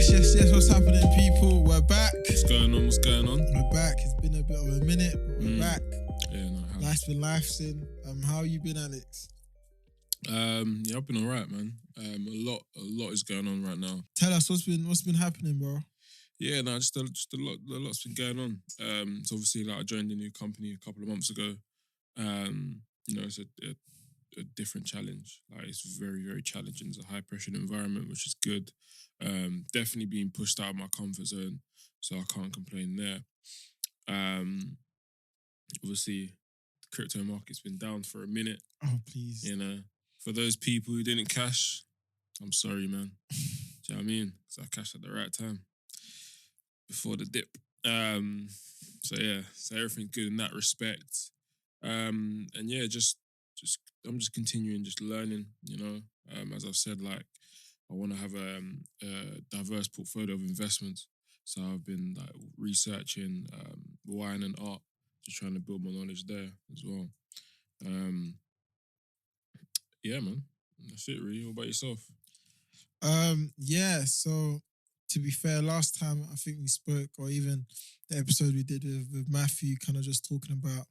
Yes. What's happening, people? We're back. What's going on? We're back. It's been a bit of a minute, but we're back. Yeah, no. Life's been life's-in. How you been, Alex? Yeah, I've been alright, man. A lot is going on right now. Tell us what's been happening, bro. Yeah, no, just a lot's been going on. So obviously, like I joined a new company a couple of months ago. It's a different challenge. Like it's very, very challenging. It's a high pressure environment, which is good. Definitely being pushed out of my comfort zone, so I can't complain there. Obviously, the crypto market's been down for a minute. Oh, please. You know, for those people who didn't cash, I'm sorry, man. Do you know what I mean? Because I cashed at the right time before the dip. So everything's good in that respect. And yeah, just I'm just continuing just learning, you know. As I've said, like I want to have a diverse portfolio of investments. So I've been like researching wine and art, just trying to build my knowledge there as well. Yeah, man. That's it, really. What about yourself? So to be fair, last time I think we spoke, or even the episode we did with Matthew, kind of just talking about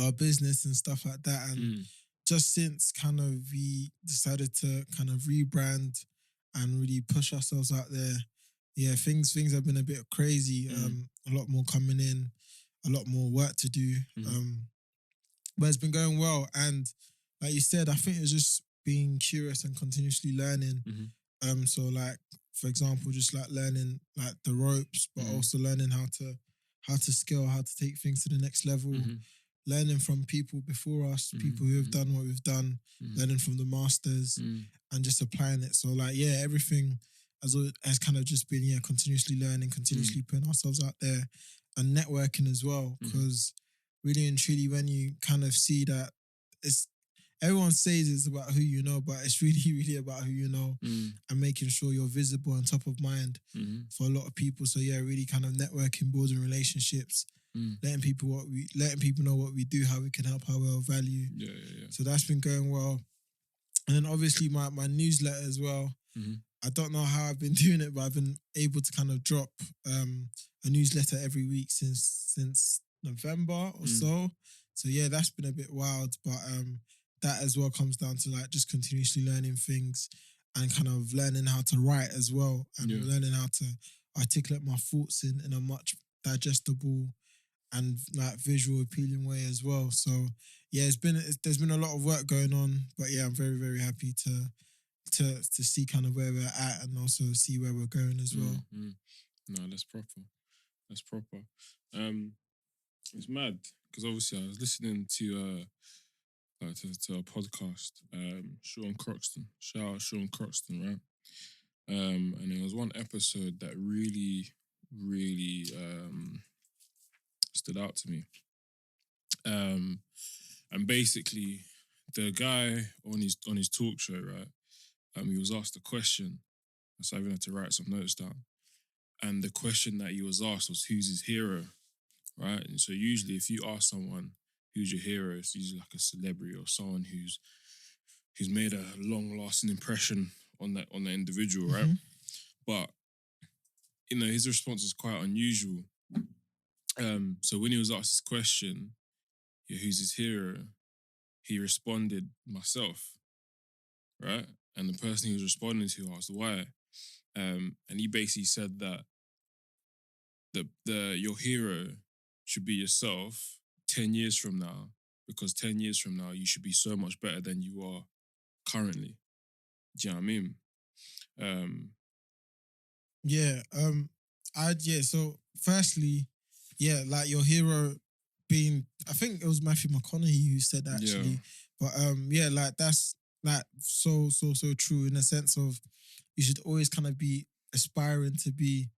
our business and stuff like that. And just since kind of we decided to kind of rebrand and really push ourselves out there, yeah, things have been a bit crazy. A lot more coming in, a lot more work to do. But it's been going well. And like you said, I think it's just being curious and continuously learning. So like, for example, just like learning like the ropes, but also learning how to scale, how to take things to the next level. Learning from people before us, people who have done what we've done, learning from the masters and just applying it. So like, yeah, everything has kind of just been, continuously learning, continuously putting ourselves out there and networking as well. Because really and truly, when you kind of see that everyone says it's about who you know, but it's really, really about who you know and making sure you're visible and top of mind for a lot of people. So yeah, really kind of networking, building relationships, letting people know what we do, how we can help, how we'll value. Yeah. So that's been going well. And then obviously my newsletter as well. I don't know how I've been doing it, but I've been able to kind of drop a newsletter every week since November or so. So yeah, that's been a bit wild, but that as well comes down to like just continuously learning things and kind of learning how to write as well, and learning how to articulate my thoughts in a much digestible and like visual appealing way as well. So yeah, there's been a lot of work going on, but yeah, I'm very, very happy to see kind of where we're at and also see where we're going as well. No, that's proper. It's mad because obviously I was listening to a podcast, Sean Croxton. Shout out Sean Croxton, right? And there was one episode that really, really stood out to me. And basically, the guy on his talk show, right? He was asked a question, so I even had to write some notes down. And the question that he was asked was, "Who's his hero?" Right? And so usually, if you ask someone who's your hero, it's usually like a celebrity or someone who's made a long-lasting impression on that individual, right? But his response was quite unusual. So when he was asked this question, who's his hero, he responded, "Myself," right? And the person he was responding to asked why, and he basically said that your hero should be yourself 10 years from now, because 10 years from now you should be so much better than you are currently. Do you know what I mean? So firstly, like your hero being, I think it was Matthew McConaughey who said that actually. But like that's like so true in the sense of you should always kind of be aspiring to be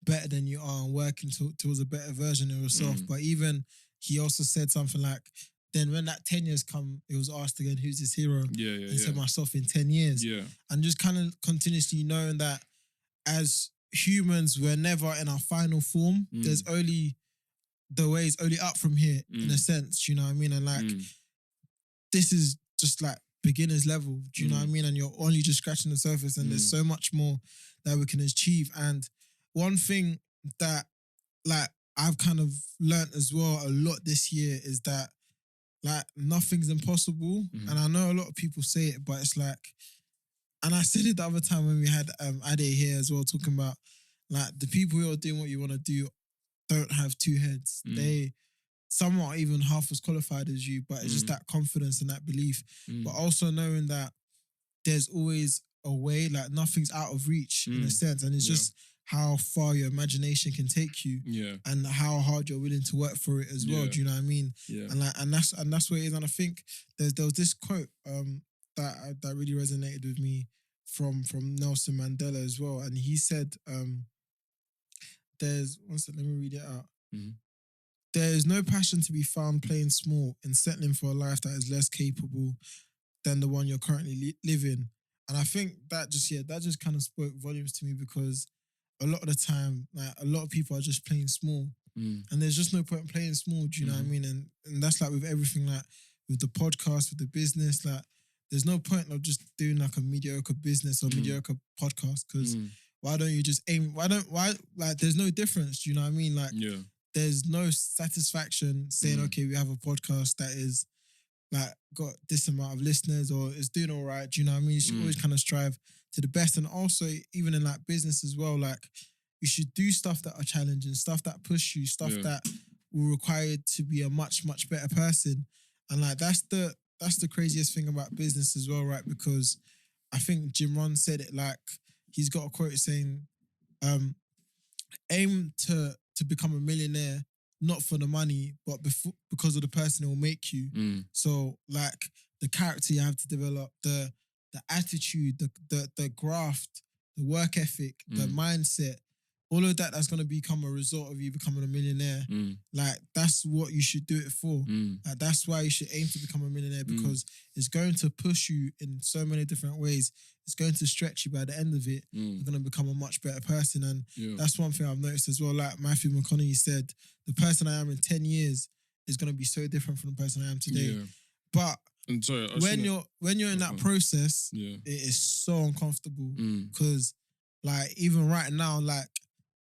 better than you are and working towards a better version of yourself. But even he also said something like, then when that 10 years come, it was asked again, who's his hero? He said, myself in 10 years. And just kind of continuously knowing that as humans, we're never in our final form. There's only, the way is only up from here in a sense, you know what I mean? And like, this is just like beginner's level. Do you know what I mean? And you're only just scratching the surface, and there's so much more that we can achieve. And one thing that like I've kind of learnt as well a lot this year is that like nothing's impossible. And I know a lot of people say it, but it's like, and I said it the other time when we had Ade here as well, talking about like the people who are doing what you want to do don't have two heads. Some are even half as qualified as you, but it's just that confidence and that belief. But also knowing that there's always a way, like nothing's out of reach in a sense. And it's just how far your imagination can take you, and how hard you're willing to work for it as well. Do you know what I mean? Yeah. And that's what it is. And I think there was this quote that really resonated with me from Nelson Mandela as well. And he said, "There's one second, let me read it out. There is no passion to be found playing small and settling for a life that is less capable than the one you're currently living." And I think that just kind of spoke volumes to me, because a lot of the time, like a lot of people are just playing small, and there's just no point in playing small. Do you know what I mean? And that's like with everything, like with the podcast, with the business, like there's no point of just doing like a mediocre business or mediocre podcast, because why don't you just aim? Why like there's no difference? Do you know what I mean? Like there's no satisfaction saying, okay, we have a podcast that is like got this amount of listeners or is doing all right. Do you know what I mean? You should always kind of strive to the best. And also even in like business as well, like you should do stuff that are challenging, stuff that push you, stuff that will require you to be a much, much better person. And like that's the craziest thing about business as well, right? Because I think Jim Rohn said it, like he's got a quote saying, aim to become a millionaire, not for the money, but because of the person it will make you. So like the character you have to develop, the attitude, the graft, the work ethic, the mindset, all of that's going to become a result of you becoming a millionaire. Like that's what you should do it for. Like, that's why you should aim to become a millionaire, because it's going to push you in so many different ways. It's going to stretch you. By the end of it, you're going to become a much better person. And that's one thing I've noticed as well. Like Matthew McConaughey said, the person I am in 10 years is going to be so different from the person I am today. But when you're in that process, it is so uncomfortable, because like even right now, like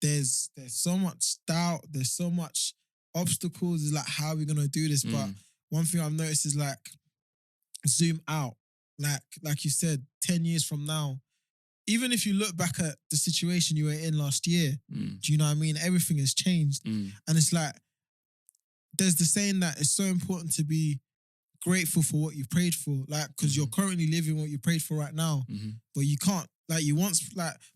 there's so much doubt, there's so much obstacles. It's like, how are we gonna do this? But one thing I've noticed is like zoom out. Like you said, 10 years from now, even if you look back at the situation you were in last year, do you know what I mean? Everything has changed. And it's like, there's the saying that it's so important to be grateful for what you prayed for. Like, because you're currently living what you prayed for right now, but you can't, like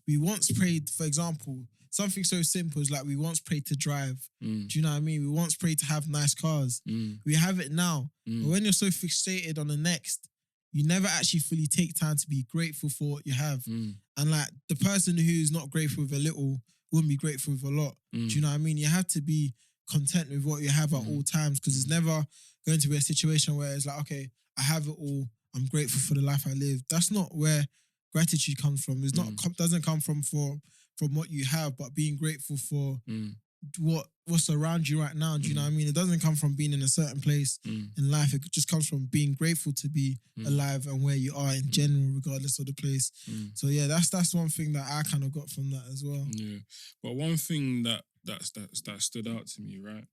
we once prayed, for example, something so simple as like we once prayed to drive. Do you know what I mean? We once prayed to have nice cars. We have it now. But when you're so fixated on the next, you never actually fully take time to be grateful for what you have. And like the person who's not grateful with a little wouldn't be grateful with a lot. Do you know what I mean? You have to be content with what you have at all times, because it's never going to be a situation where it's like, okay, I have it all, I'm grateful for the life I live. That's not where gratitude comes from. It's not doesn't come from what you have, but being grateful for what's around you right now. Do you know what I mean? It doesn't come from being in a certain place in life. It just comes from being grateful to be alive and where you are in general, regardless of the place. So yeah, that's one thing that I kind of got from that as well. Yeah, but one thing that stood out to me, right,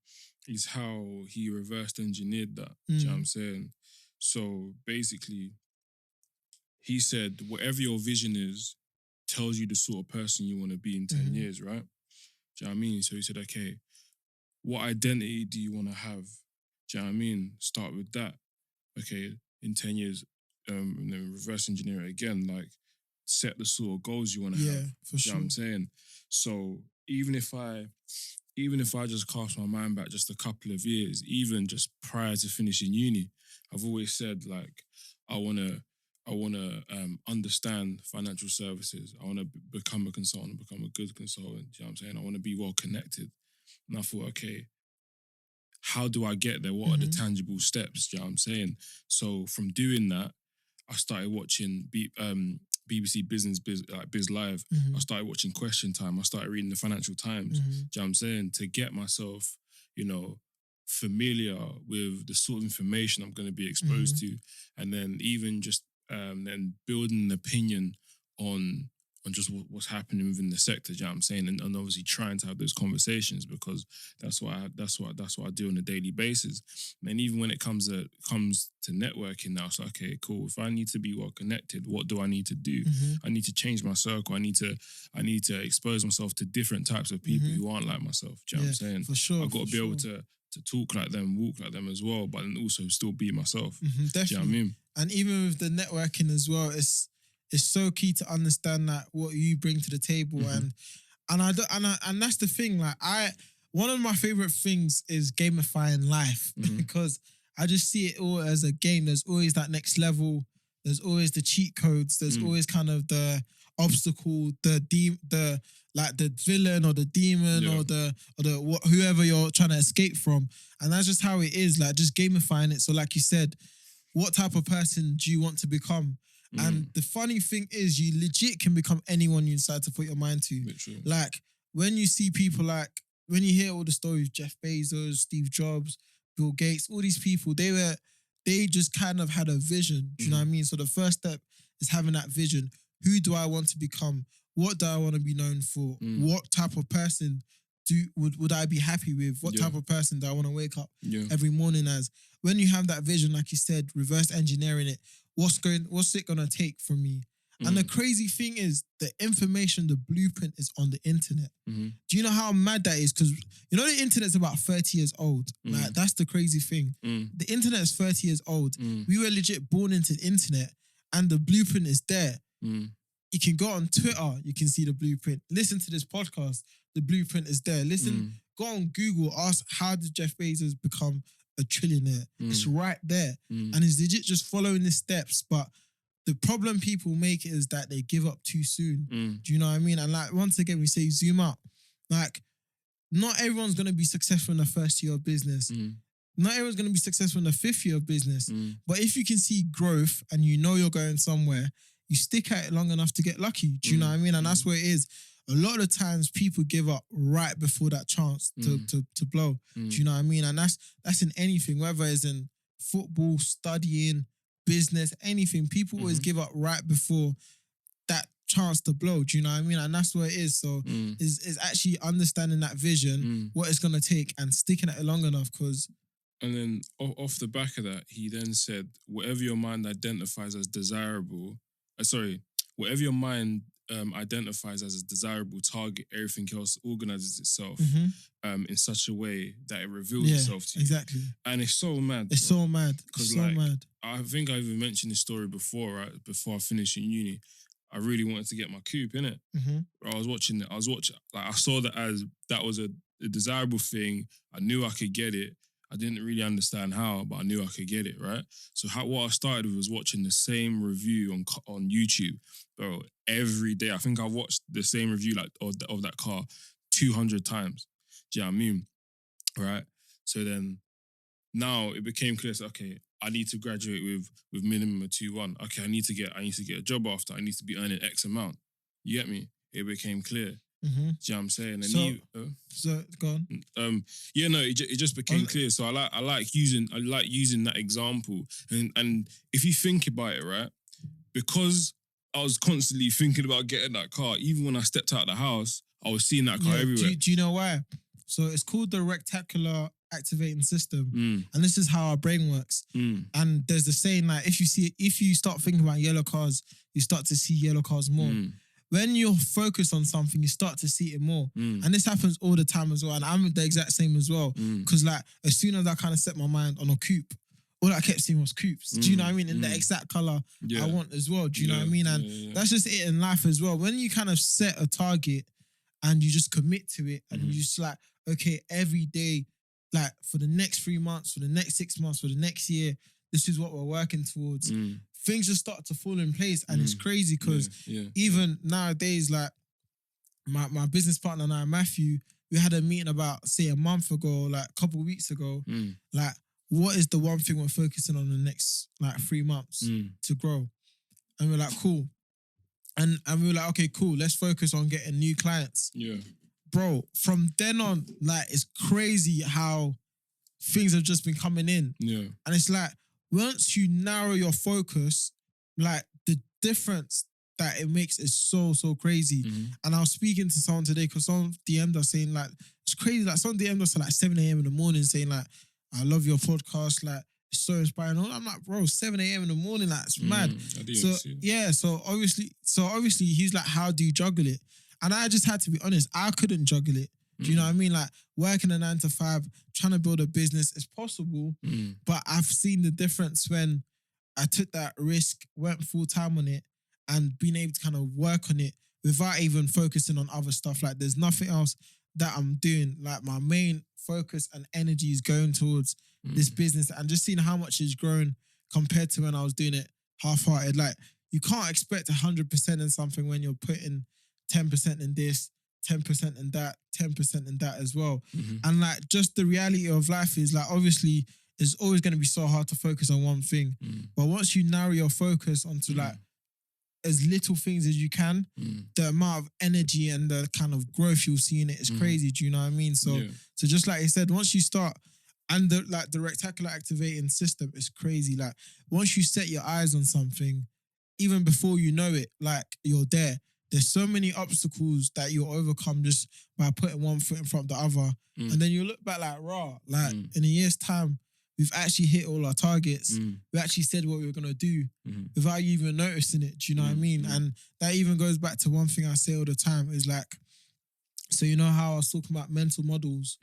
is how he reversed engineered that. Do you know what I'm saying? So basically, he said, whatever your vision is, tells you the sort of person you want to be in 10 years, right? Do you know what I mean? So he said, okay, what identity do you want to have? Do you know what I mean? Start with that. Okay, in 10 years, and then reverse engineer it again, like set the sort of goals you want to have. Yeah, for sure. You know what I'm saying? So even if I just cast my mind back just a couple of years, even just prior to finishing uni, I've always said like, I want to understand financial services. I want to become a consultant, become a good consultant. Do you know what I'm saying? I want to be well connected. And I thought, okay, how do I get there? What are the tangible steps? Do you know what I'm saying? So from doing that, I started watching BBC Biz Live. I started watching Question Time. I started reading the Financial Times. Do you know what I'm saying? To get myself, familiar with the sort of information I'm going to be exposed to, and then even just then building an opinion on just what's happening within the sector. Do you know what I'm saying? And obviously trying to have those conversations, because that's what I do on a daily basis. And even when it comes to networking now, it's like, okay, cool. If I need to be well connected, what do I need to do? I need to change my circle. I need to expose myself to different types of people who aren't like myself. Do you know what I'm saying? For sure. I've got to be able to talk like them, walk like them as well, but then also still be myself. Definitely. Do you know what I mean? And even with the networking as well, it's so key to understand that what you bring to the table, and that's the thing. Like one of my favorite things is gamifying life because I just see it all as a game. There's always that next level. There's always the cheat codes. There's always kind of the obstacle, the villain or the demon or the whoever you're trying to escape from, and that's just how it is. Like just gamifying it. So, like you said, what type of person do you want to become? And the funny thing is, you legit can become anyone you decide to put your mind to. Literally. Like when you see people, like when you hear all the stories, Jeff Bezos, Steve Jobs, Bill Gates, all these people, they just kind of had a vision. Do you know what I mean? So the first step is having that vision. Who do I want to become? What do I want to be known for? What type of person would I be happy with? What type of person do I want to wake up every morning as? When you have that vision, like you said, reverse engineering it, what's it gonna take from me? And the crazy thing is, the information, the blueprint is on the internet. Do you know how mad that is? Because you know the internet's about 30 years old. Like that's the crazy thing. The internet is 30 years old. We were legit born into the internet, and the blueprint is there. You can go on Twitter, you can see the blueprint. Listen to this podcast, the blueprint is there. Go on Google, ask how did Jeff Bezos become a trillionaire? It's right there. And it's legit just following the steps. But the problem people make is that they give up too soon. Do you know what I mean? And like once again, we say zoom out. Like not everyone's going to be successful in the first year of business. Not everyone's going to be successful in the 5th year of business. But if you can see growth and you know you're going somewhere, you stick at it long enough to get lucky. Do you know what I mean? And that's what it is. A lot of the times people give up right before that chance to blow. Do you know what I mean? And that's in anything, whether it's in football, studying, business, anything. People always give up right before that chance to blow. Do you know what I mean? And that's what it is. So is actually understanding that vision, what it's going to take, and sticking at it long enough. And then off the back of that, he then said, whatever your mind identifies as desirable, whatever your mind identifies as a desirable target, everything else organizes itself in such a way that it reveals itself to you. Exactly. And it's so mad. It's so mad. It's so mad. I think I even mentioned this story before, right? Before I finished in uni. I really wanted to get my coupe, innit? I was watching it. Like I saw that was a desirable thing. I knew I could get it. I didn't really understand how, but I knew I could get it, right? So what I started with was watching the same review on YouTube, bro. Every day, I think I watched the same review of that car 200 times. Do you know what I mean? Right? So then, now it became clear. So, okay, I need to graduate with minimum of 2-1. Okay, I need to get a job after. I need to be earning X amount. You get me? It became clear. Do you know what I'm saying? And so go on. It just became clear. So I like using that example. And if you think about it, right, because I was constantly thinking about getting that car, even when I stepped out of the house, I was seeing that car everywhere. Do you know why? So it's called the reticular activating system, and this is how our brain works. And there's the saying, like, if you start thinking about yellow cars, you start to see yellow cars more. When you're focused on something, you start to see it more. And this happens all the time as well. And I'm the exact same as well. Because like, as soon as I kind of set my mind on a coupe, all I kept seeing was coupes. Do you know what I mean? In the exact colour I want as well. Do you know what I mean? And that's just it in life as well. When you kind of set a target and you just commit to it, and you just like, okay, every day, like for the next 3 months, for the next 6 months, for the next year, this is what we're working towards. Things just start to fall in place, and it's crazy because even nowadays, like my business partner and I, Matthew, we had a meeting about, say, a month ago, like a couple of weeks ago. Like, what is the one thing we're focusing on the next like 3 months to grow? And we're like, cool. And we were like, okay, cool. Let's focus on getting new clients. Yeah. Bro, from then on, like, it's crazy how things have just been coming in. Yeah. And it's like, once you narrow your focus, like the difference that it makes is so, so crazy. And I was speaking to someone today because someone DM'd us saying like, it's crazy. Like someone DM'd us at like 7 a.m. in the morning saying like, I love your podcast. Like, it's so inspiring. I'm like, bro, 7 a.m. in the morning, like, it's mad. I didn't So, see it. yeah, so obviously he's like, how do you juggle it? And I just had to be honest, I couldn't juggle it. Do you know what I mean? Like, working a 9 to 5, trying to build a business is possible, but I've seen the difference when I took that risk, went full time on it, and being able to kind of work on it without even focusing on other stuff. Like, there's nothing else that I'm doing. Like, my main focus and energy is going towards this business, and just seeing how much it's grown compared to when I was doing it half-hearted. Like, you can't expect 100% in something when you're putting 10% in this, 10% in that, 10% in that as well. And like, just the reality of life is like, obviously it's always going to be so hard to focus on one thing. But once you narrow your focus onto like as little things as you can, the amount of energy and the kind of growth you'll see in it is crazy. Do you know what I mean? So just like I said, once you start, and the rectangular activating system is crazy. Like, once you set your eyes on something, even before you know it, like, you're there. There's so many obstacles that you'll overcome just by putting one foot in front of the other. And then you look back like, raw, like in a year's time, we've actually hit all our targets. We actually said what we were going to do without you even noticing it. Do you know what I mean? And that even goes back to one thing I say all the time is like, so you know how I was talking about mental models?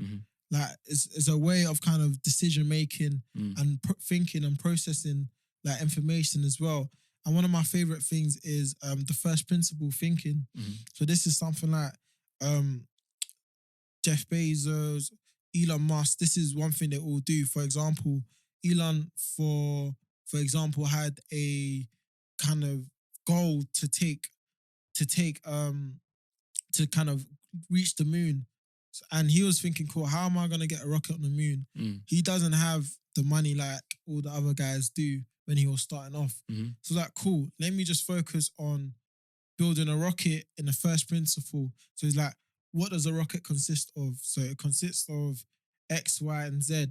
Like, it's a way of kind of decision making and thinking and processing like information as well. And one of my favorite things is the first principle thinking. So this is something like Jeff Bezos, Elon Musk. This is one thing they all do. For example, Elon, for example, had a kind of goal to kind of reach the moon. And he was thinking, cool, how am I going to get a rocket on the moon? He doesn't have the money like all the other guys do when he was starting off. So like, cool, let me just focus on building a rocket in the first principle. So he's like, what does a rocket consist of? So it consists of X, Y, and Z.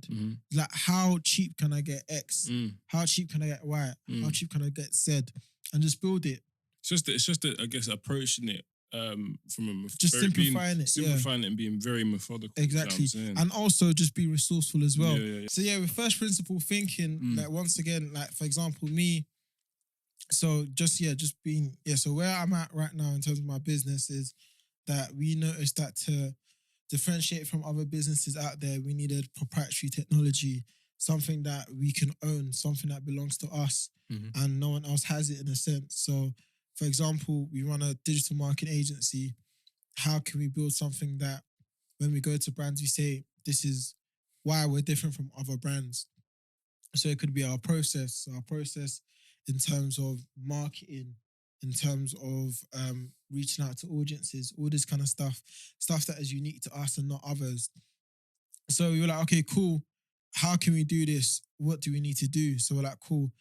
Like, how cheap can I get X? How cheap can I get Y? How cheap can I get Z? And just build it. It's just I guess, approaching it from a just simplifying it and being very methodical. Exactly. You know and also just be resourceful as well. Yeah. So with first principle thinking, like, once again, like, for example, me, so just being, so where I'm at right now in terms of my business is that we noticed that to differentiate from other businesses out there, we needed proprietary technology, something that we can own, something that belongs to us and no one else has it in a sense. So, for example, we run a digital marketing agency. How can we build something that when we go to brands, we say, this is why we're different from other brands? So it could be our process in terms of marketing, in terms of reaching out to audiences, all this kind of stuff that is unique to us and not others. So we were like, okay, cool. How can we do this? What do we need to do? So we're like, cool.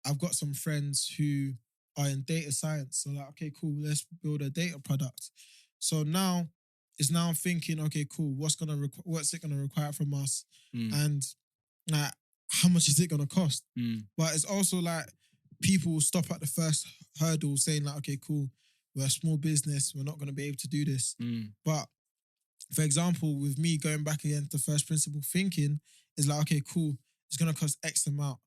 I've got some friends who are in data science. So like, okay, cool. Let's build a data product. So now I'm thinking, okay, cool. What's it gonna require from us? And like, how much is it gonna cost? But it's also like, people stop at the first hurdle saying like, okay, cool, we're a small business, we're not going to be able to do this. But for example, with me going back again to first principle thinking, is like, okay, cool, it's going to cost X amount.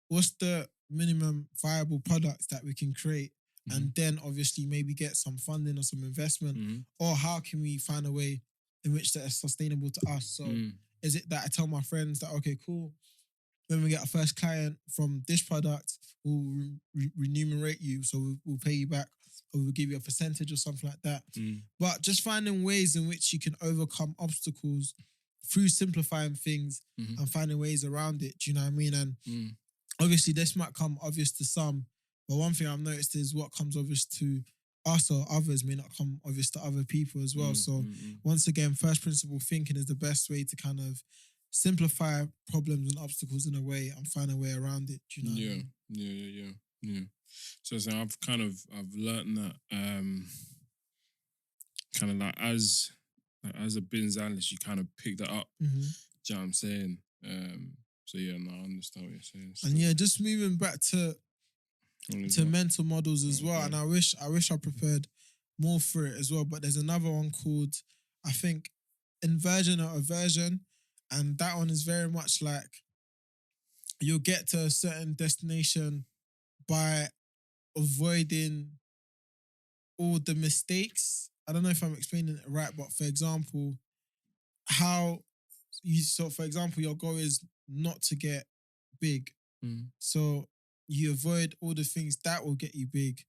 What's the minimum viable product that we can create? And then obviously maybe get some funding or some investment, or how can we find a way in which that is sustainable to us? So is it that I tell my friends that, okay, cool, when we get our first client from this product, we'll remunerate you. So we'll pay you back, or we'll give you a percentage or something like that. But just finding ways in which you can overcome obstacles through simplifying things and finding ways around it. Do you know what I mean? And obviously this might come obvious to some, but one thing I've noticed is what comes obvious to us or others may not come obvious to other people as well. So once again, first principle thinking is the best way to kind of simplify problems and obstacles in a way and find a way around it. Do you know what I mean? Yeah. So I've learned that kind of like as a business analyst, you kind of pick that up. Do you know what I'm saying? So yeah, no, I understand what you're saying. And yeah, just moving back to mental models as well. And I wish I prepared more for it as well. But there's another one called, I think, Inversion or Aversion. And that one is very much like you'll get to a certain destination by avoiding all the mistakes. I don't know if I'm explaining it right, but for example, for example, your goal is not to get big. So you avoid all the things that will get you big.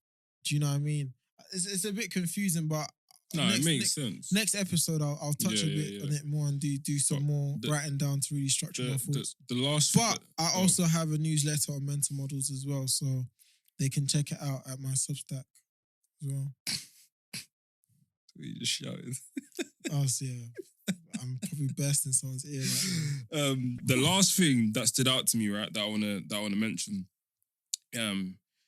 Do you know what I mean? It's a bit confusing, but it makes sense. Next episode, I'll touch a bit on it more and do some more writing down to really structure my thoughts. But I also have a newsletter on mental models as well, so they can check it out at my Substack as well. You just shouted. Oh, so yeah. I'm probably bursting someone's ear right now. The last thing that stood out to me, right, that I wanna mention,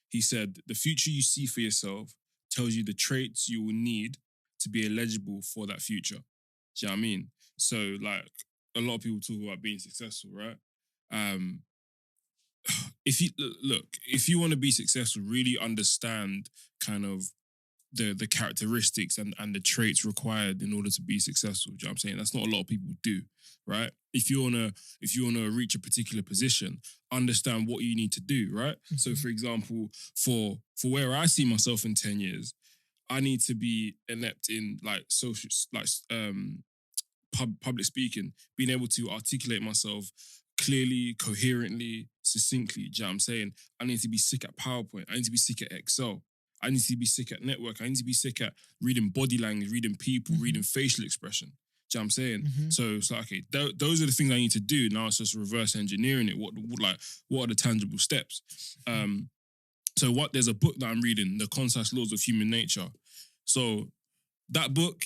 he said, the future you see for yourself tells you the traits you will need to be eligible for that future. Do you know what I mean? So, like, a lot of people talk about being successful, right? If you want to be successful, really understand kind of the characteristics and the traits required in order to be successful. Do you know what I'm saying? That's not a lot of people do, right? If you wanna reach a particular position, understand what you need to do, right? Mm-hmm. So, for example, for where I see myself in 10 years, I need to be inept in like social, like public speaking, being able to articulate myself clearly, coherently, succinctly. Do you know what I'm saying? I need to be sick at PowerPoint. I need to be sick at Excel. I need to be sick at network. I need to be sick at reading body language, reading people, reading facial expression. Do you know what I'm saying? So it's like, okay, those are the things I need to do. Now it's just reverse engineering it. What are the tangible steps? There's a book that I'm reading, The Concise Laws of Human Nature. So that book,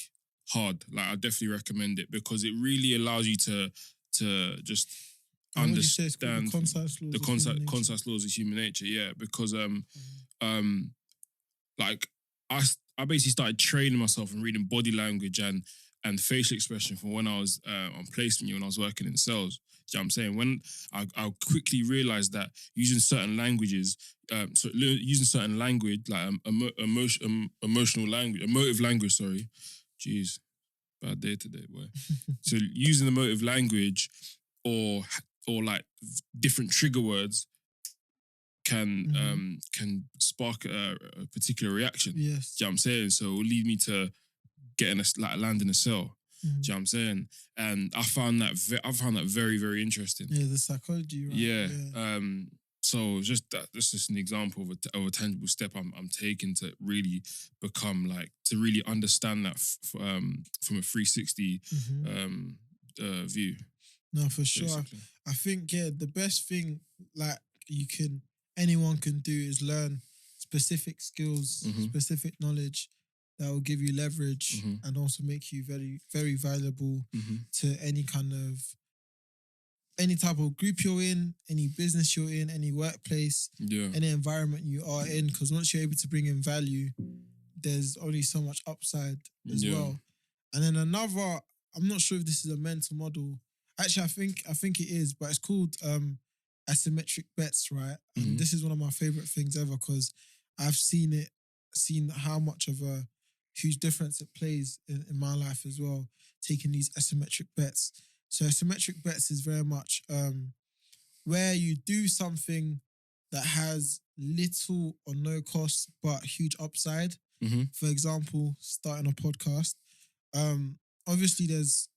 hard. Like, I definitely recommend it because it really allows you to just understand the concise laws of human nature. Yeah, because like I basically started training myself and reading body language and facial expression from when I was on placement, when I was working in sales. Do you know what I'm saying? When I quickly realized that using certain languages, using certain language, like emotional language, emotive language, sorry. Jeez, bad day today, boy. So using emotive language or like different trigger words can spark a particular reaction. Yes. Do you know what I'm saying? So it will lead me to land in a cell. Do you know what I'm saying? And I found that very, very interesting. Yeah, the psychology, right? Yeah. So just that's just an example of a tangible step I'm taking to really become like, to really understand that from a 360 view. No, for sure. Basically. I think, the best thing like anyone can do is learn specific skills, specific knowledge that will give you leverage and also make you very, very valuable to any type of group you're in, any business you're in, any workplace, any environment you are in. Because once you're able to bring in value, there's only so much upside as well. And then another, I'm not sure if this is a mental model. Actually, I think it is, but it's called Asymmetric Bets, right? And this is one of my favorite things ever because I've seen how much of a huge difference it plays in my life as well, taking these asymmetric bets. So asymmetric bets is very much where you do something that has little or no cost but huge upside. For example, starting a podcast. Obviously, there's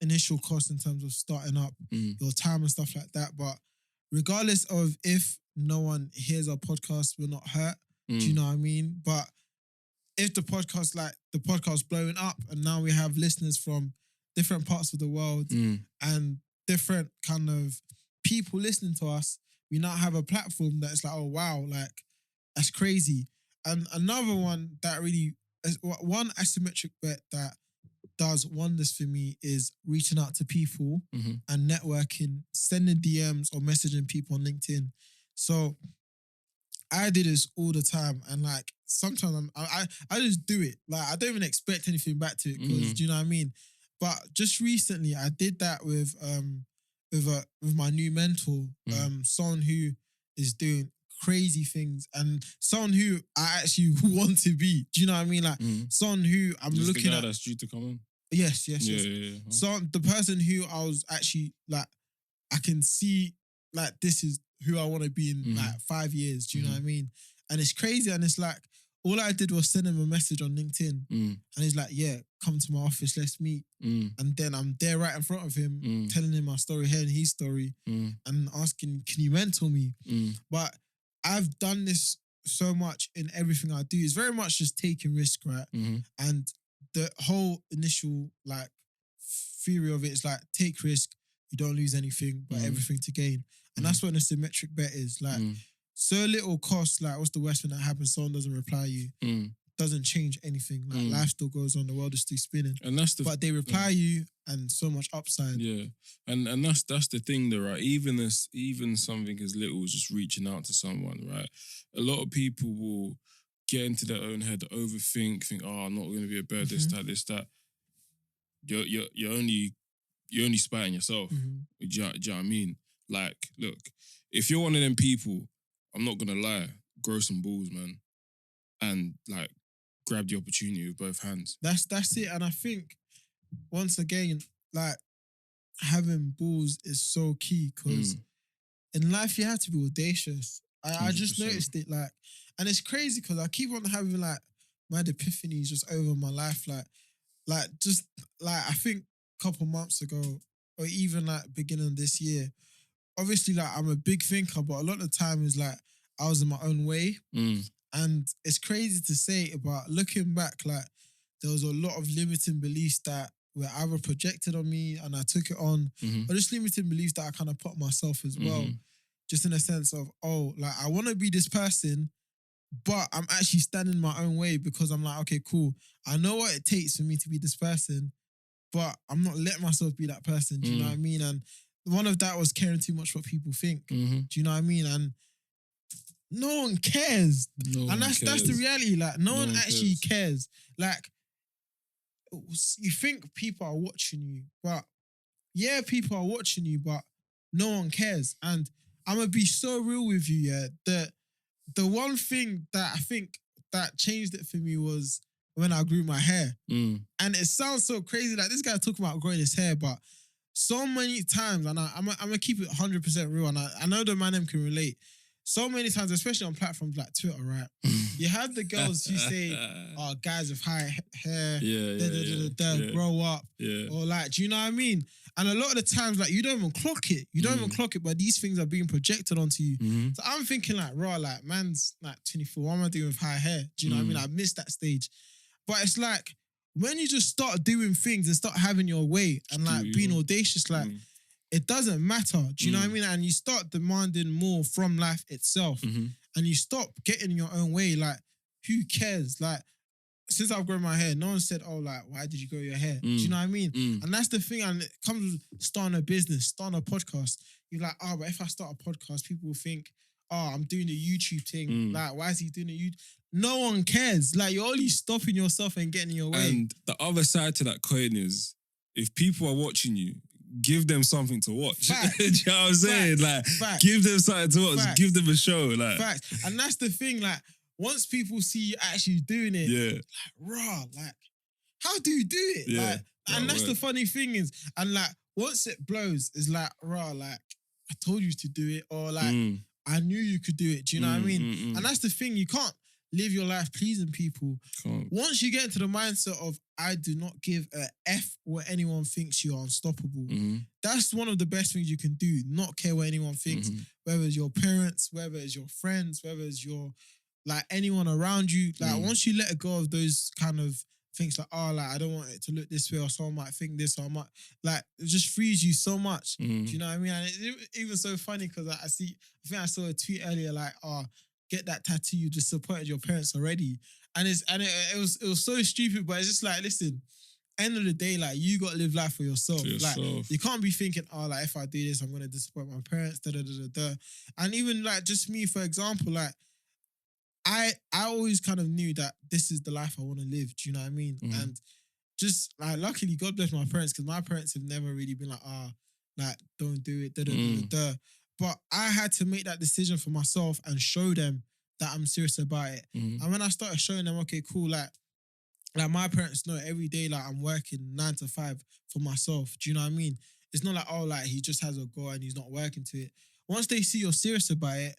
initial cost in terms of starting up, your time and stuff like that. But regardless of if no one hears our podcast, we're not hurt. Do you know what I mean? But if the podcast blowing up and now we have listeners from different parts of the world and different kind of people listening to us, we now have a platform that's like, oh wow, like that's crazy. And another one that really, one asymmetric bet that does wonders for me is reaching out to people and networking, sending DMs or messaging people on LinkedIn. So I do this all the time, and like sometimes I just do it. Like I don't even expect anything back to it because do you know what I mean? But just recently I did that with with my new mentor, someone who is doing crazy things and someone who I actually want to be. Do you know what I mean? Like someone who I'm Is looking the guy at. that's due to come on? Yes. Yeah. So the person who I was actually like, I can see like this is who I want to be in like 5 years. Do you know what I mean? And it's crazy. And it's like, all I did was send him a message on LinkedIn. And he's like, yeah, come to my office, let's meet. And then I'm there right in front of him, telling him my story, hearing his story, and asking, can you mentor me? But I've done this so much in everything I do. It's very much just taking risk, right? And the whole initial like theory of it is like, take risk, you don't lose anything, but everything to gain. And that's what an asymmetric bet is. Like, so little cost, like, what's the worst thing that happens? Someone doesn't reply you. Doesn't change anything. Like, life still goes on, the world is still spinning. And that's the but they reply you and so much upside. Yeah. And that's the thing though, right? Even something as little as just reaching out to someone, right? A lot of people will get into their own head, overthink, think, oh, I'm not gonna be a bird, this, that. You're only spiting yourself. Do you know what I mean? Like, look, if you're one of them people, I'm not gonna lie, grow some balls, man. And like grab the opportunity with both hands. That's it. And I think once again, like having balls is so key because in life you have to be audacious. I just noticed it, like, and it's crazy because I keep on having like mad epiphanies just over my life, like just like I think a couple months ago or even like beginning of this year. Obviously, like I'm a big thinker, but a lot of the time is like I was in my own way. And it's crazy to say, but looking back, like there was a lot of limiting beliefs that were either projected on me and I took it on, or just limiting beliefs that I kind of put on myself as well. Just in a sense of, oh, like I want to be this person, but I'm actually standing my own way because I'm like, okay, cool. I know what it takes for me to be this person, but I'm not letting myself be that person. Do you know what I mean? And one of that was caring too much what people think. Do you know what I mean? And no one cares. That's the reality. Like, no one actually cares. Like, you think people are watching you, but yeah, people are watching you, but no one cares. And I'm gonna be so real with you, yeah. The one thing that I think that changed it for me was when I grew my hair. And it sounds so crazy, like this guy talking about growing his hair, but so many times, and I'm gonna keep it 100% real, and I know the man them can relate. So many times, especially on platforms like Twitter, right? You have the girls who say, "Oh, guys with high hair, grow up," or like, do you know what I mean? And a lot of the times, like, you don't even clock it. You don't even clock it, but these things are being projected onto you. So I'm thinking, like, raw, like, man's like 24. What am I doing with high hair? Do you know what I mean? I missed that stage. But it's like when you just start doing things and start having your way and like being audacious, like. It doesn't matter. Do you know what I mean? And you start demanding more from life itself. And you stop getting your own way. Like, who cares? Like, since I've grown my hair, no one said, oh, like, why did you grow your hair? Do you know what I mean? And that's the thing. And it comes with starting a business, starting a podcast. You're like, oh, but if I start a podcast, people will think, oh, I'm doing a YouTube thing. Like, why is he doing a YouTube? No one cares. Like, you're only stopping yourself and getting in your way. And the other side to that coin is, if people are watching you, give them something to watch. Do you know what I'm saying? Like, give them something to watch. Give them a show. Like, facts. And that's the thing. Like, once people see you actually doing it, like, raw. Like, how do you do it? Like, and that's the funny thing is, and like, once it blows, is like, raw. Like, I told you to do it, or like, I knew you could do it. Do you know what I mean? And that's the thing. You can't live your life pleasing people. Once you get into the mindset of, I do not give a F what anyone thinks, you are unstoppable. That's one of the best things you can do. Not care what anyone thinks, whether it's your parents, whether it's your friends, whether it's your, like, anyone around you. Like, once you let go of those kind of things, like, oh, like, I don't want it to look this way, or someone might think this, or I might, like, it just frees you so much. Do you know what I mean? And it's even so funny because I think I saw a tweet earlier, like, oh, get that tattoo, you disappointed your parents already. And it was so stupid, but it's just like, listen, end of the day, like, you got to live life for yourself. Like, you can't be thinking, oh, like, if I do this, I'm going to disappoint my parents, And even like, just me, for example, like, I always kind of knew that this is the life I want to live. Do you know what I mean? And just like, luckily, God bless my parents, because my parents have never really been like, like, don't do it, da da da da. But I had to make that decision for myself and show them that I'm serious about it. And when I started showing them, okay, cool, like my parents know every day, like I'm working 9 to 5 for myself. Do you know what I mean? It's not like, oh, like he just has a goal and he's not working to it. Once they see you're serious about it,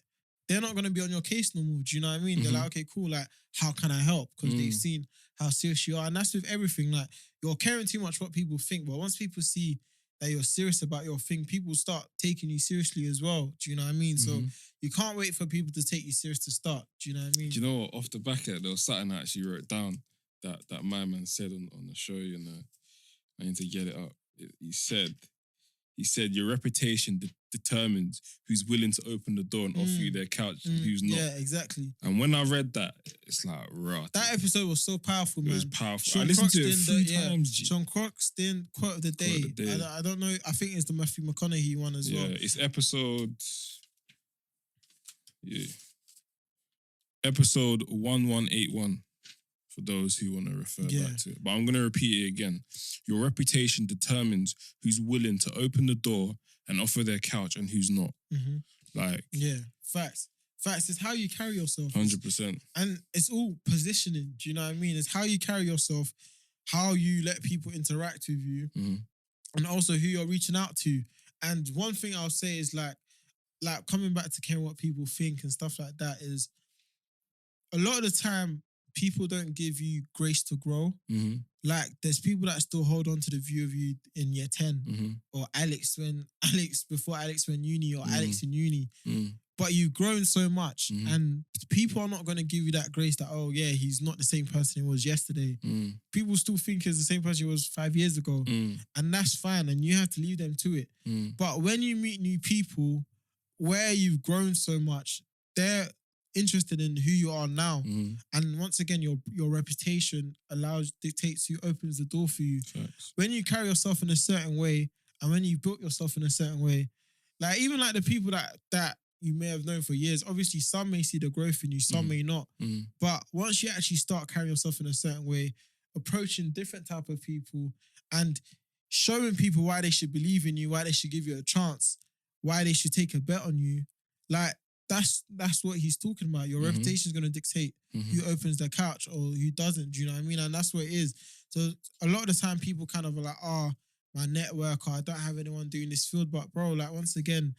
they're not going to be on your case no more. Do you know what I mean? They're like, okay, cool. Like, how can I help? Because they've seen how serious you are. And that's with everything. Like, you're caring too much what people think. But once people see that you're serious about your thing, people start taking you seriously as well. Do you know what I mean? So you can't wait for people to take you serious to start. Do you know what I mean? Do you know what? Off the back of it, there was something I actually wrote down that my man said on the show, you know. I need to get it up. He said, your reputation determines who's willing to open the door and offer you their couch and who's not. Yeah, exactly. And when I read that, it's like, right. That episode was so powerful, man. It was powerful. I listened to it 3 times, G. Sean Croxton, quote of the day. I don't know. I think it's the Matthew McConaughey one as well. Yeah, it's episode 1181. For those who want to refer back to it. But I'm going to repeat it again. Your reputation determines who's willing to open the door and offer their couch and who's not. Like... Yeah, facts. Facts is how you carry yourself. 100%. And it's all positioning, do you know what I mean? It's how you carry yourself, how you let people interact with you, and also who you're reaching out to. And one thing I'll say is like coming back to caring what people think and stuff like that is a lot of the time, people don't give you grace to grow. Like, there's people that still hold on to the view of you in year 10, or Alex before Alex went uni, or Alex in uni. But you've grown so much, and people are not going to give you that grace that, oh yeah, he's not the same person he was yesterday. People still think he's the same person he was 5 years ago, and that's fine, and you have to leave them to it. But when you meet new people, where you've grown so much, they're interested in who you are now. And once again, your reputation dictates who opens the door for you. Facts. When you carry yourself in a certain way, and when you built yourself in a certain way, like even like the people that you may have known for years, obviously some may see the growth in you, some may not. But once you actually start carrying yourself in a certain way, approaching different type of people and showing people why they should believe in you, why they should give you a chance, why they should take a bet on you, like that's what he's talking about. Your reputation is going to dictate who opens the couch or who doesn't. Do you know what I mean? And that's what it is. So a lot of the time, people kind of are like, "Oh, my network, or I don't have anyone doing this field." But bro, like once again,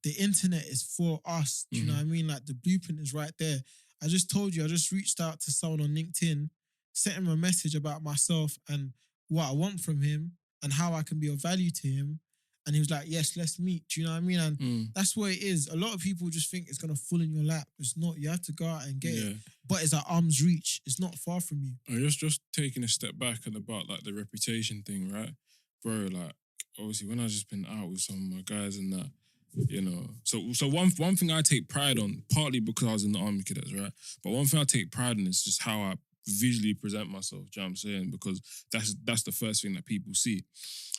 the internet is for us. Do you know what I mean? Like the blueprint is right there. I just told you, I just reached out to someone on LinkedIn, sent him a message about myself and what I want from him and how I can be of value to him. And he was like, yes, let's meet. Do you know what I mean? And that's what it is. A lot of people just think it's going to fall in your lap. It's not. You have to go out and get it. But it's at arm's reach. It's not far from you. And just taking a step back and about like the reputation thing, right? Bro, like obviously when I've just been out with some of my guys and that, you know. So one thing I take pride on, partly because I was in the Army Cadets, right? But one thing I take pride in is just how I visually present myself, do you know what I'm saying? Because that's the first thing that people see.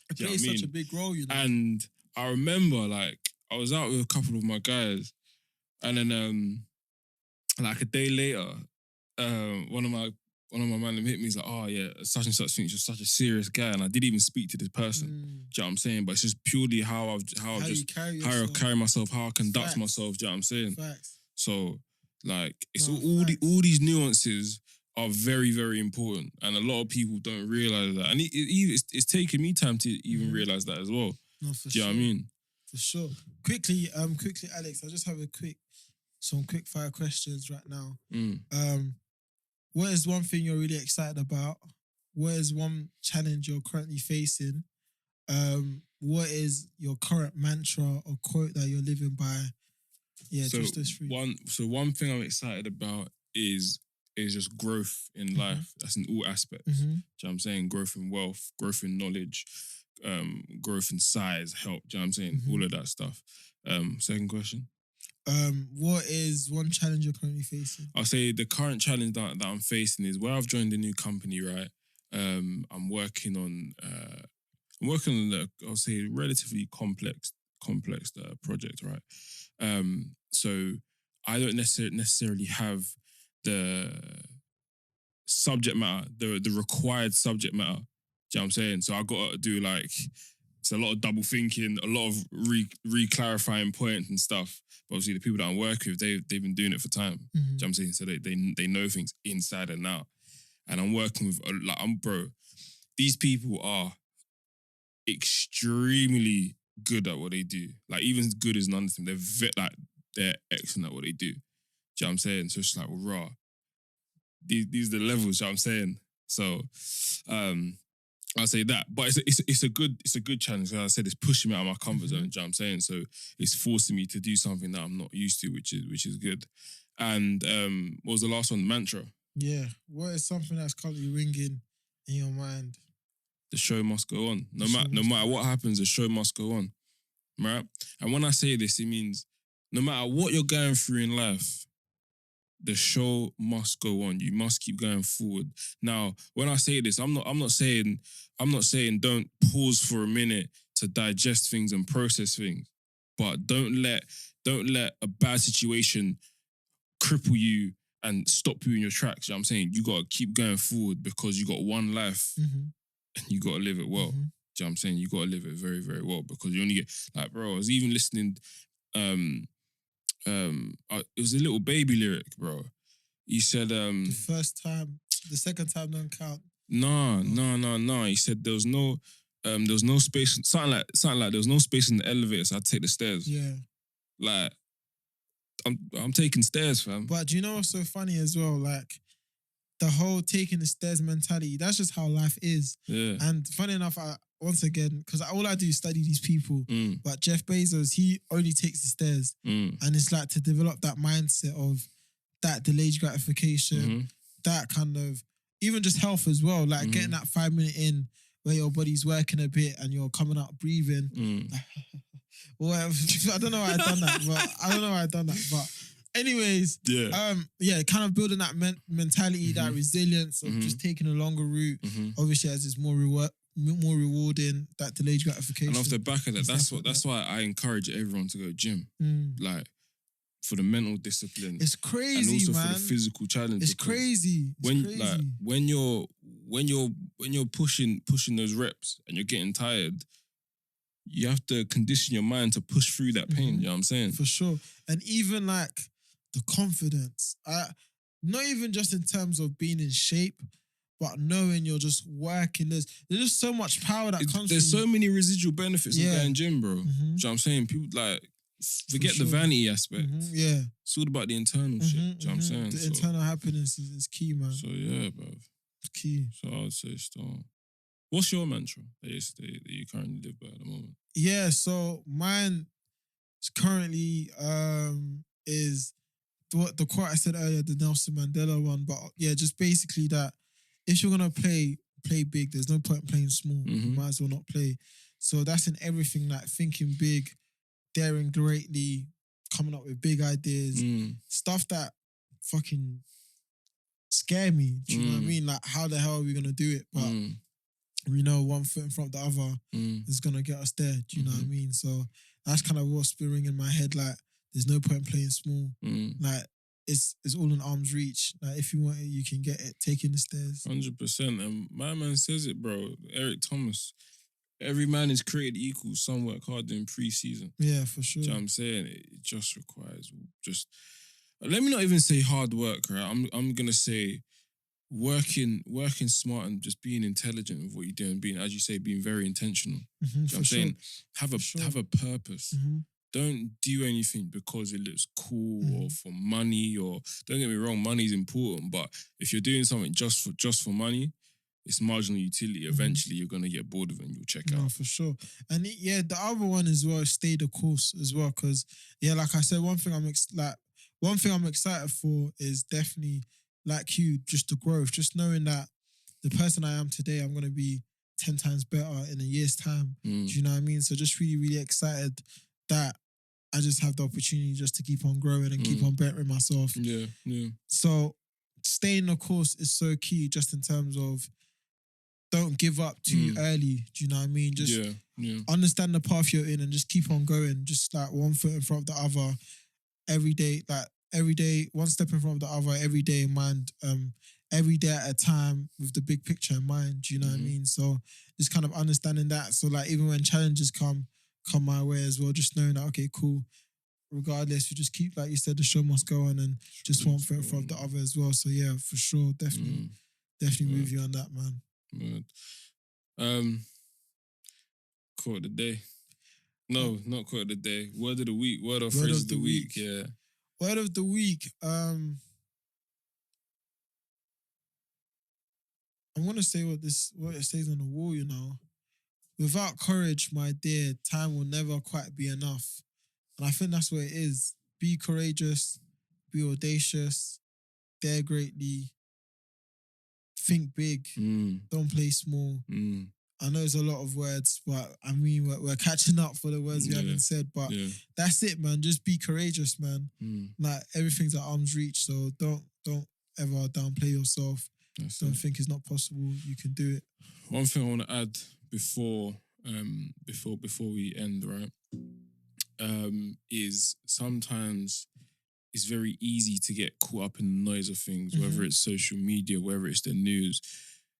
It plays such a big role, you know. And I remember, like, I was out with a couple of my guys, and then, like a day later, one of my man hit me. He's like, "Oh yeah, such and such thinks you're such a serious guy," and I didn't even speak to this person. Do you know what I'm saying? But it's just purely how I carry myself, how I conduct myself. Do you know what I'm saying? Facts. So, like, it's all these nuances are very, very important, and a lot of people don't realize that. And it's taken me time to even realize that as well. No, for Do you know what I mean? For sure. Quickly, Alex, I just have some quick fire questions right now. What is one thing you're really excited about? What is one challenge you're currently facing? What is your current mantra or quote that you're living by? Yeah, so just those three. One thing I'm excited about is just growth in life. That's in all aspects. Do you know what I'm saying? Growth in wealth, growth in knowledge, growth in size, help. Do you know what I'm saying? All of that stuff. Second question. What is one challenge you're currently facing? I'll say the current challenge that I'm facing is where I've joined a new company, right? I'm working on I'll say relatively complex project, right? So I don't necessarily have the subject matter, the required subject matter. Do you know what I'm saying? So I got to do like it's a lot of double thinking, a lot of re-clarifying points and stuff. But obviously, the people that I work with, they've been doing it for time. Do you know what I'm saying? So they know things inside and out. And I'm working with, bro, these people are extremely good at what they do. Like, even as good as none of them, they're excellent at what they do. Do you know what I'm saying? So it's like, raw. These are the levels, you know what I'm saying? So, I'll say that. But it's a good challenge. As I said, it's pushing me out of my comfort zone, do you know what I'm saying? So it's forcing me to do something that I'm not used to, which is good. And what was the last one? Mantra. Yeah. What is something that's currently ringing in your mind? The show must go on. No matter what happens, the show must go on. Right? And when I say this, it means no matter what you're going through in life, the show must go on. You must keep going forward. Now, when I say this, I'm not saying don't pause for a minute to digest things and process things. But don't let a bad situation cripple you and stop you in your tracks. You know what I'm saying? You gotta keep going forward because you got one life and you gotta live it well. Do you know what I'm saying? You gotta live it very, very well because you only get, like, bro, I was even listening, it was a Little Baby lyric, bro. He said, the second time don't count. No. He said there was no space, something like there was no space in the elevator, so I'd take the stairs. Yeah. Like, I'm taking stairs, fam. But do you know what's so funny as well? Like, the whole taking the stairs mentality, that's just how life is. Yeah. And funny enough, once again, because all I do is study these people, but Jeff Bezos, he only takes the stairs. And it's like to develop that mindset of that delayed gratification, that kind of, even just health as well, like getting that 5 minute in where your body's working a bit and you're coming out breathing. Whatever. I don't know why I done that. But anyways, kind of building that mentality, that resilience of just taking a longer route. Obviously, as it's more rewarding, that delayed gratification. And off the back of that, that's why I encourage everyone to go gym. Like, for the mental discipline. It's crazy, and also man. for the physical challenge. It's crazy. When you're pushing those reps and you're getting tired, you have to condition your mind to push through that pain. You know what I'm saying? For sure. And even like the confidence, not even just in terms of being in shape, but knowing you're just working. There's just so much power that comes. There's so many residual benefits of going gym, bro. Do you know what I'm saying? People like forget the vanity aspect. Yeah. It's all about the internal shit. Do you know what I'm saying? The internal happiness is key, man. So yeah, bro. It's key. So I would say start. What's your mantra that you currently live by at the moment? Yeah, so mine is currently is what the quote I said earlier, the Nelson Mandela one. But yeah, just basically that if you're gonna play big, there's no point playing small. You might as well not play. So that's in everything, like thinking big, daring greatly, coming up with big ideas, stuff that fucking scare me. Do you know what I mean? Like, how the hell are we gonna do it? But we know one foot in front of the other is gonna get us there. Do you know what I mean? So that's kind of what's been ringing in my head. Like, there's no point playing small. Like, it's all in arm's reach. Like, if you want it, you can get it. Taking the stairs. 100%. And my man says it, bro. Eric Thomas. Every man is created equal. Some work harder in pre-season. Yeah, for sure. Do you know what I'm saying? It just requires let me not even say hard work, right? I'm gonna say working smart and just being intelligent with what you're doing, being, as you say, being very intentional. Do you know what I'm saying? Have a purpose. Don't do anything because it looks cool or for money, or don't get me wrong, money is important, but if you're doing something just for money, it's marginal utility. Eventually, you're gonna get bored of it and you'll check out. For sure. And the other one as well is stay the course as well, because like I said, one thing I'm excited for is definitely, like you, just the growth, just knowing that the person I am today, I'm gonna be 10 times better in a year's time. Do you know what I mean? So just really, really excited that I just have the opportunity just to keep on growing and keep on bettering myself. Yeah. So staying the course is so key, just in terms of don't give up too early. Do you know what I mean? Just understand the path you're in and just keep on going. Just like one foot in front of the other every day. Like every day, one step in front of the other every day in mind. every day at a time with the big picture in mind. Do you know what I mean? So just kind of understanding that. So like even when challenges come my way as well, just knowing that, okay, cool. Regardless, you just keep, like you said, the show must go on, and just one foot in front of the other as well. So yeah, for sure, definitely with you on that, man. Quote of the day. No, not quote of the day. Word of the week. Word or phrase of the week. Yeah. Word of the week. I'm gonna say what it says on the wall, you know. Without courage, my dear, time will never quite be enough. And I think that's what it is. Be courageous, be audacious, dare greatly, think big, don't play small. I know it's a lot of words, but I mean, we're catching up for the words we haven't said, but that's it, man. Just be courageous, man. Like, everything's at arm's reach, so don't ever downplay yourself. Don't think it's not possible. You can do it. One thing I want to add before we end, right, is sometimes it's very easy to get caught up in the noise of things, whether it's social media, whether it's the news.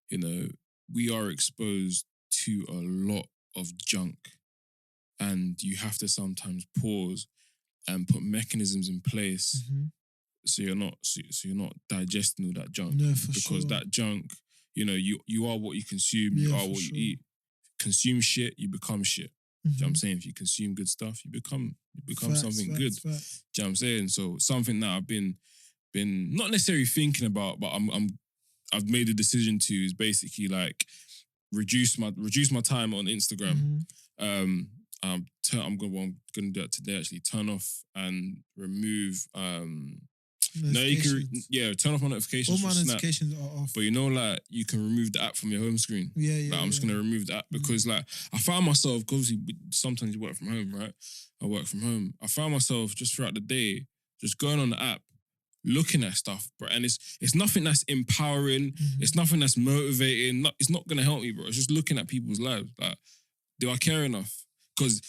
You know, we are exposed to a lot of junk, and you have to sometimes pause and put mechanisms in place so you're not digesting all that junk. Yeah, for because sure. that junk, you know, you are what you consume, you are what you eat. Consume shit, you become shit. Do you know what I'm saying? If you consume good stuff, you become something good. Do you know what I'm saying? So something that I've been not necessarily thinking about, but I've made a decision to, is basically like reduce my time on Instagram. I'm gonna do that today. Actually, turn off and remove. Turn off my notifications. All my notifications are off. But you know, like, you can remove the app from your home screen. Like, I'm just gonna remove the app because, like, I found myself, obviously, sometimes you work from home, right? I work from home. I found myself just throughout the day, just going on the app, looking at stuff, bro. And it's nothing that's empowering. It's nothing that's motivating. It's not gonna help me, bro. It's just looking at people's lives. Like, do I care enough? Because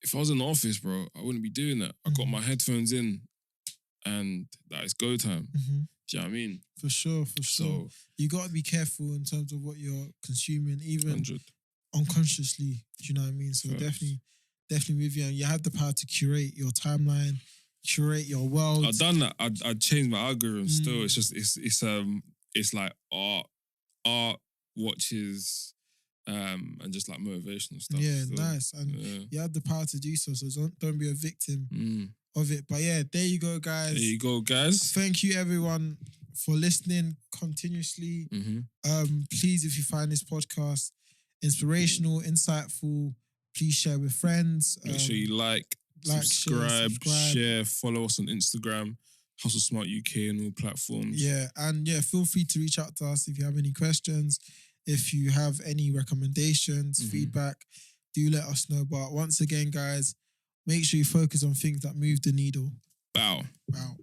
if I was in the office, bro, I wouldn't be doing that. I got my headphones in, and that is go time. Do you know what I mean? For sure. So, you got to be careful in terms of what you're consuming, even 100. Unconsciously. Do you know what I mean? So definitely with you. And you have the power to curate your timeline, curate your world. I've done that. I changed my algorithm still. It's just, it's like art, watches, and just like motivational stuff. Yeah, so, nice. And you have the power to do so. So don't be a victim of it. But yeah, there you go, guys. Thank you, everyone, for listening continuously. Please, if you find this podcast inspirational, insightful, please share with friends. Make sure you like, subscribe, share, follow us on Instagram, Hustle Smart UK, and all platforms. Yeah, and feel free to reach out to us if you have any questions, if you have any recommendations, feedback. Do let us know. But once again, guys, make sure you focus on things that move the needle. Bow. Bow.